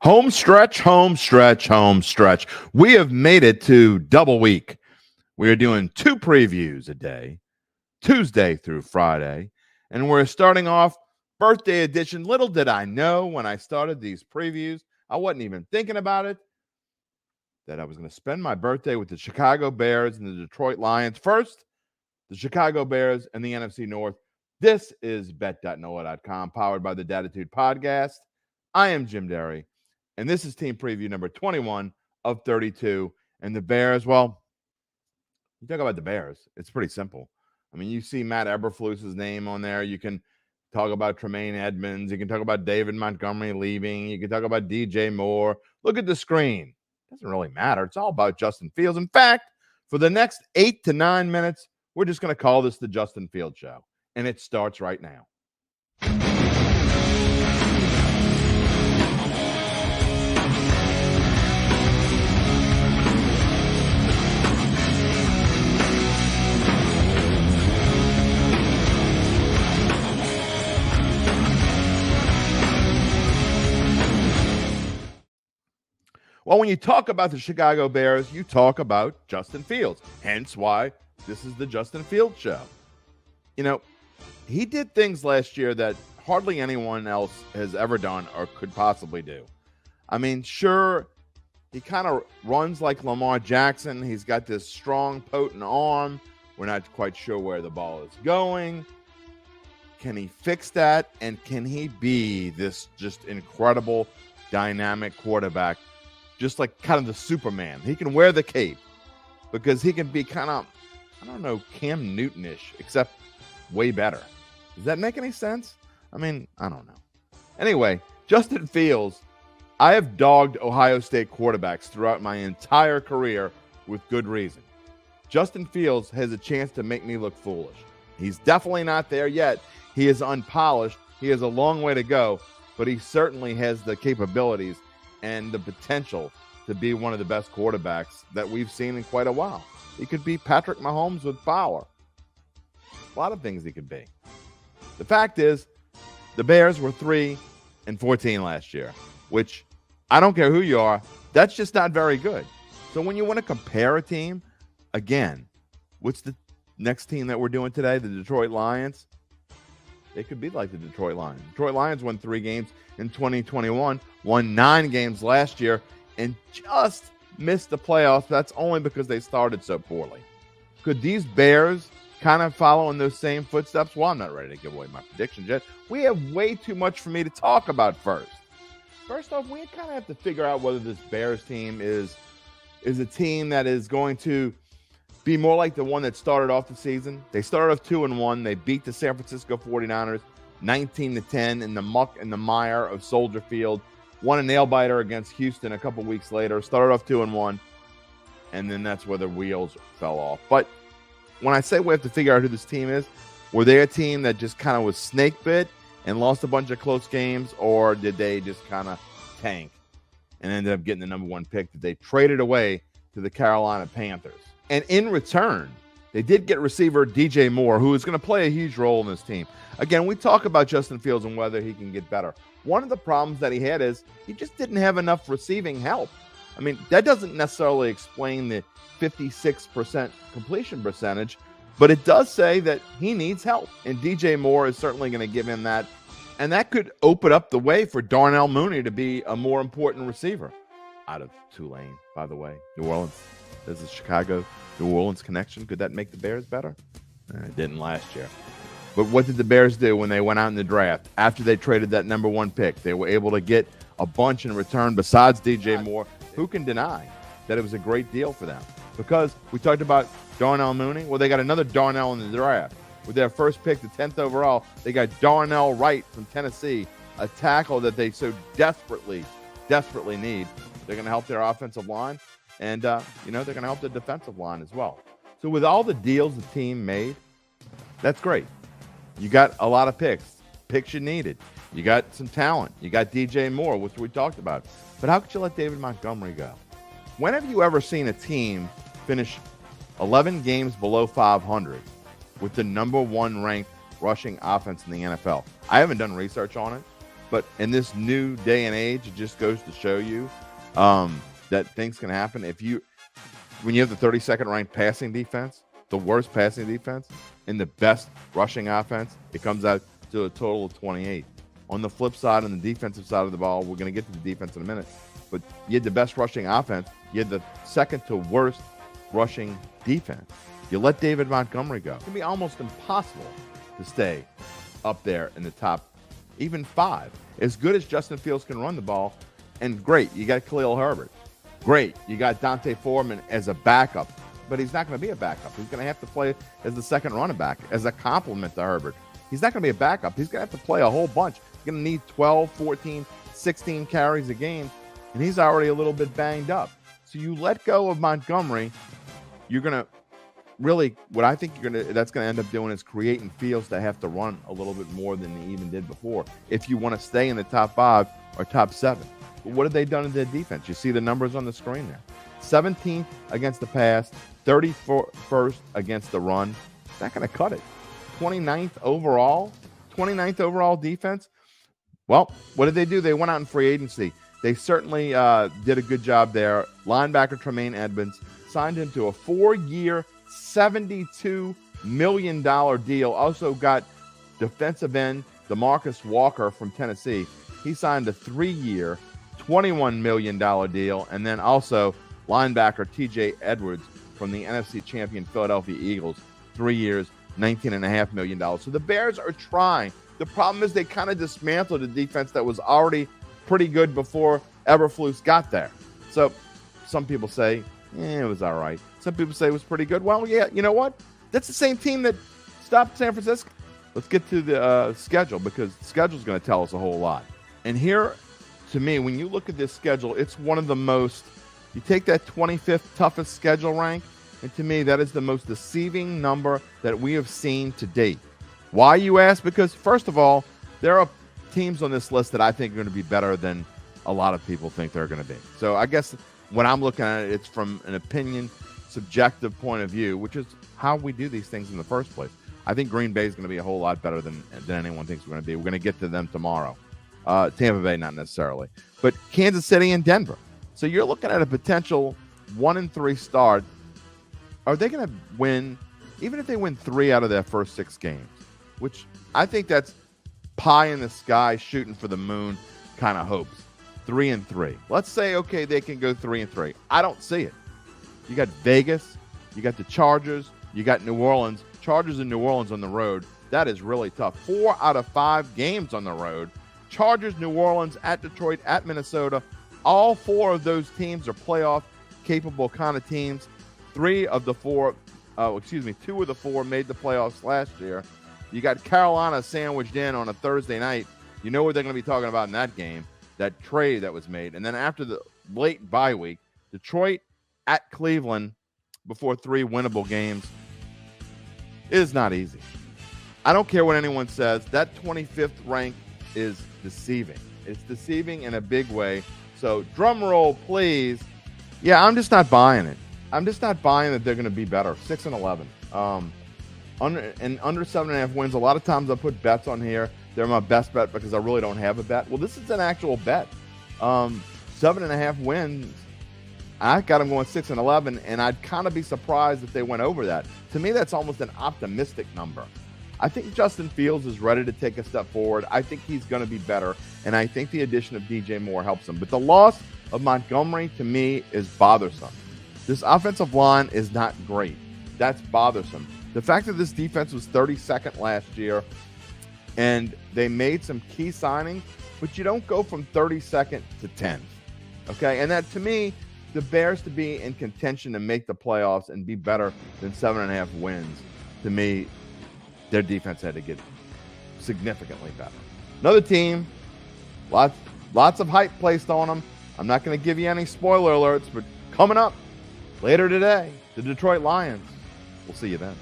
Home stretch, home stretch, home stretch. We have made it to double week. We are doing 2 previews a day, Tuesday through Friday, and we're starting off birthday edition. Little did I know when I started these previews, I wasn't even thinking about it, that I was going to spend my birthday with the Chicago Bears and the Detroit Lions. First, the Chicago Bears and the NFC North. This is bet.noah.com, powered by the Dattitude Podcast. I am Jim Derry, and this is team preview number 21 of 32. And the Bears, well, you talk about the Bears, it's pretty simple. I mean, you see Matt Eberflus's name on there. You can talk about Tremaine Edmonds. You can talk about David Montgomery leaving. You can talk about DJ Moore. Look at the screen. It doesn't really matter. It's all about Justin Fields. In fact, for the next 8 to 9 minutes, we're just going to call this the Justin Fields Show. And it starts right now. Well, when you talk about the Chicago Bears, you talk about Justin Fields. Hence why this is the Justin Fields Show. You know, he did things last year that hardly anyone else has ever done or could possibly do. I mean, sure, he kind of runs like Lamar Jackson. He's got this strong, potent arm. We're not quite sure where the ball is going. Can he fix that? And can he be this just incredible, dynamic quarterback? Just like kind of the Superman. He can wear the cape because he can be kind of, I don't know, Cam Newton-ish, except way better. Does that make any sense? I mean, I don't know. Anyway, Justin Fields, I have dogged Ohio State quarterbacks throughout my entire career with good reason. Justin Fields has a chance to make me look foolish. He's definitely not there yet. He is unpolished. He has a long way to go, but he certainly has the capabilities and the potential to be one of the best quarterbacks that we've seen in quite a while. He could be Patrick Mahomes with power. A lot of things he could be. The fact is, the Bears were 3-14 last year, which I don't care who you are, that's just not very good. So when you want to compare a team, again, what's the next team that we're doing today? The Detroit Lions. They could be like the Detroit Lions. Detroit Lions won 3 games in 2021, won 9 games last year, and just missed the playoffs. That's only because they started so poorly. Could these Bears kind of follow in those same footsteps? Well, I'm not ready to give away my predictions yet. We have way too much for me to talk about first. First off, we kind of have to figure out whether this Bears team is a team that is going to be more like the one that started off the season. They started off 2-1. They beat the San Francisco 49ers 19-10 in the muck and the mire of Soldier Field. Won a nail-biter against Houston a couple weeks later. Started off 2-1. And then that's where the wheels fell off. But when I say we have to figure out who this team is, were they a team that just kind of was snake bit and lost a bunch of close games? Or did they just kind of tank and ended up getting the number 1 pick that they traded away to the Carolina Panthers? And in return, they did get receiver DJ Moore, who is going to play a huge role in this team. Again, we talk about Justin Fields and whether he can get better. One of the problems that he had is he just didn't have enough receiving help. I mean, that doesn't necessarily explain the 56% completion percentage, but it does say that he needs help. And DJ Moore is certainly going to give him that. And that could open up the way for Darnell Mooney to be a more important receiver. Out of Tulane, by the way. New Orleans. There's a Chicago-New Orleans connection. Could that make the Bears better? It didn't last year. But what did the Bears do when they went out in the draft? After they traded that number 1 pick, they were able to get a bunch in return besides DJ Moore. Who can deny that it was a great deal for them? Because we talked about Darnell Mooney. Well, they got another Darnell in the draft. With their first pick, the 10th overall, they got Darnell Wright from Tennessee, a tackle that they so desperately need. They're going to help their offensive line. And, they're going to help the defensive line as well. So with all the deals the team made, that's great. You got a lot of picks you needed. You got some talent. You got DJ Moore, which we talked about. But how could you let David Montgomery go? When have you ever seen a team finish 11 games below 500 with the number 1 ranked rushing offense in the NFL? I haven't done research on it, But in this new day and age, it just goes to show you that things can happen. When you have the 32nd ranked passing defense, the worst passing defense, and the best rushing offense, it comes out to a total of 28. On the flip side, on the defensive side of the ball, we're going to get to the defense in a minute, but you had the best rushing offense. You had the second to worst rushing defense. You let David Montgomery go. It's going to be almost impossible to stay up there in the top, even 5. As good as Justin Fields can run the ball, and great, you got Khalil Herbert. Great, you got Dante Foreman as a backup, but he's not going to be a backup. He's going to have to play as the second running back, as a complement to Herbert. He's not going to be a backup. He's going to have to play a whole bunch. He's going to need 12, 14, 16 carries a game, and he's already a little bit banged up. So you let go of Montgomery, you're going to really, what I think that's going to end up doing is creating Fields to have to run a little bit more than he even did before if you want to stay in the top 5 or top 7. But what have they done in their defense? You see the numbers on the screen there. 17th against the pass, 31st against the run. It's not going to cut it. 29th overall defense. Well, what did they do? They went out in free agency. They certainly did a good job there. Linebacker Tremaine Edmonds signed him to a 4-year, $72 million deal. Also got defensive end DeMarcus Walker from Tennessee. He signed a 3-year, $21 million deal. And then also linebacker TJ Edwards from the NFC champion Philadelphia Eagles, 3 years, $19.5 million. So the Bears are trying. The problem is they kind of dismantled a defense that was already pretty good before Eberflus got there. So some people say, it was all right. Some people say it was pretty good. Well, yeah, you know what? That's the same team that stopped San Francisco. Let's get to the schedule, because the schedule is going to tell us a whole lot. And here, to me, when you look at this schedule, it's one of the most, you take that 25th toughest schedule rank, and to me, that is the most deceiving number that we have seen to date. Why, you ask? Because, first of all, there are teams on this list that I think are going to be better than a lot of people think they're going to be. So I guess when I'm looking at it, it's from an opinion, subjective point of view, which is how we do these things in the first place. I think Green Bay is going to be a whole lot better than anyone thinks we're going to be. We're going to get to them tomorrow. Tampa Bay, not necessarily. But Kansas City and Denver. So you're looking at a potential 1-3 start. Are they going to win, even if they win 3 out of their first 6 games, which I think that's pie in the sky, shooting for the moon kind of hopes. 3-3. Let's say, okay, they can go 3-3. I don't see it. You got Vegas, you got the Chargers, you got New Orleans. Chargers in New Orleans on the road. That is really tough. 4 out of 5 games on the road. Chargers, New Orleans, at Detroit, at Minnesota. All 4 of those teams are playoff-capable kind of teams. 2 of the 4 made the playoffs last year. You got Carolina sandwiched in on a Thursday night. You know what they're going to be talking about in that game, that trade that was made. And then after the late bye week, Detroit at Cleveland before 3 winnable games. It is not easy. I don't care what anyone says. That 25th rank is deceiving. It's deceiving in a big way. So drum roll, please. Yeah, I'm just not buying it. I'm just not buying that they're going to be better. 6-11. Under 7.5 wins. A lot of times I put bets on here. They're my best bet because I really don't have a bet. Well, this is an actual bet. 7.5 wins. I got them going 6-11, and I'd kind of be surprised if they went over that. To me, that's almost an optimistic number. I think Justin Fields is ready to take a step forward. I think he's going to be better, and I think the addition of DJ Moore helps him. But the loss of Montgomery, to me, is bothersome. This offensive line is not great. That's bothersome. The fact that this defense was 32nd last year, and they made some key signings, but you don't go from 32nd to 10th. Okay, and that, to me, the Bears to be in contention to make the playoffs and be better than 7.5 wins, to me, their defense had to get significantly better. Another team, lots of hype placed on them. I'm not going to give you any spoiler alerts, but coming up later today, the Detroit Lions. We'll see you then.